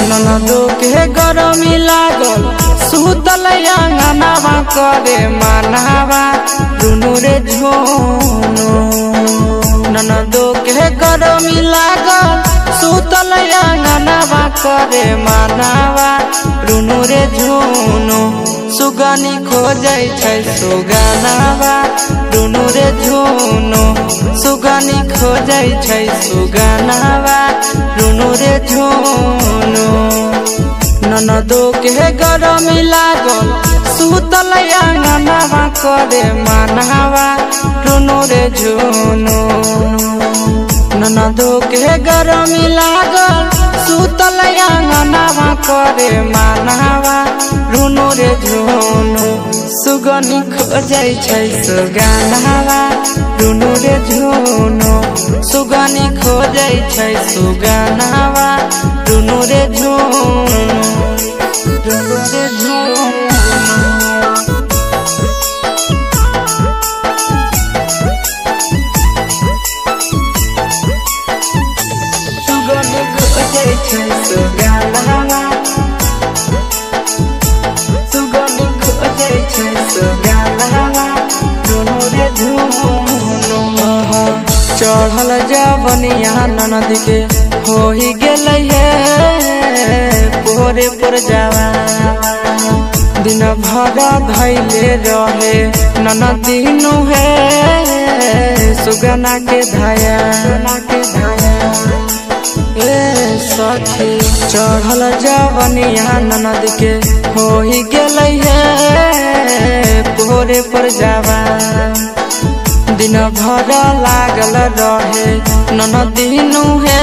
ननदो के गरमी लागल सुतल अंगनावा करे मानावा दुनु रे झोनो। ननदो के गरमी लागल सुतल अंगनावा करे मानावा दुनु रे झोनो। सुगनी खोजै छै सुगनावा दुनु रे झोनो। सुगनी खोजै छै सुगनावा दुनु रे झोनो। ननदो के गरमी लागल सुतल अंगनावा करे मानावा दुनु रे झोनो। ननदो के गरमी लागल सुतल अंगनावा करे मानावा दुनु रे झोनो। सुगनी खोजै छै सुगनावा दुनु रे झोनो। सुगनी खोजै छै सुगनावा दुनु रे झोनो। दुनु रे झोनो। सुगनी खोजै छै सुगनावा सुगनी खोजै छै सुगनावा दुनु रे झोनो। चढ़ल जवनिया ननद के हो ही गेलै हे पोरे पर जावा। दिन भर धैले रहे ननदिनु हे सुगना के धाया। ए सखी चढ़ल जवनिया ननद के हो ही गेलै हे पोरे पर जावा। दिन भर लागल रहे ननदिनु हे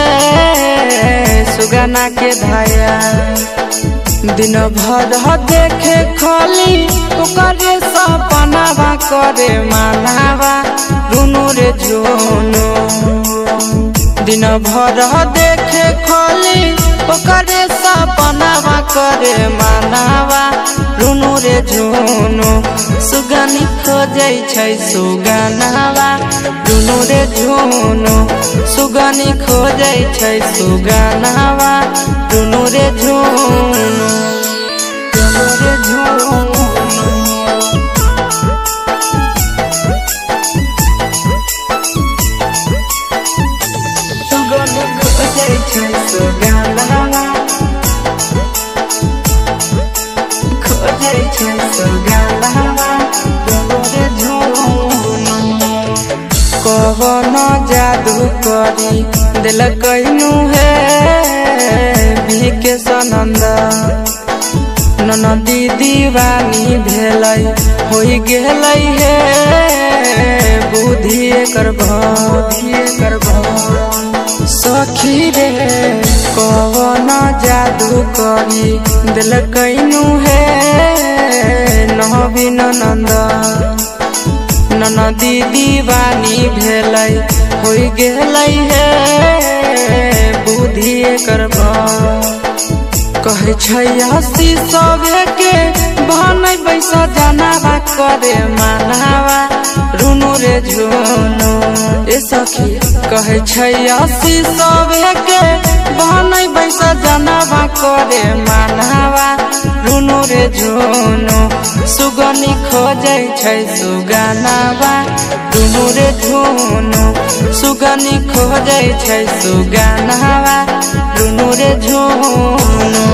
सुगना के धाया। दिन भर देखे खाली ओकरे सपनावा करे मानावा दुनु रे झोनो। दिन भर देखे खाली ओकरे सपनावा करे मानावा दुनु रे झोनो। सुगनी खोजै छै सुगनावा दुनु रे झोनो। सुगनी खोजै छै सुगनावा दुनु रे झोनो। दुनु रे झोनो। सुगनी खोजै छै सुगनावा खोजै छै सुगनावा दुनु रे झोनो। कवन जादू करी दिलकैनु हे के सनंद। ननदी दीवानी भेलै होई गेलै हे बुद्धि एकर सखी रे कवन जादू करी दिलकैनु हे नवीन नंद। ननदी दीवानी भेलै होई गेलै हे बुद्धि एकर कहै छै हसी सबे के बहनै बैसा जनावा करे मानावा दुनु रे झोनो। ए सखी कहै छै हसी सबे के बहनै बैसा जनावा करे मानावा दुनु रे झोनो। सुगनी खोजै छै सुगनावा दुनु रे झोनो। सुगनी खोजै छै सुगनावा दुनु रे झोनो।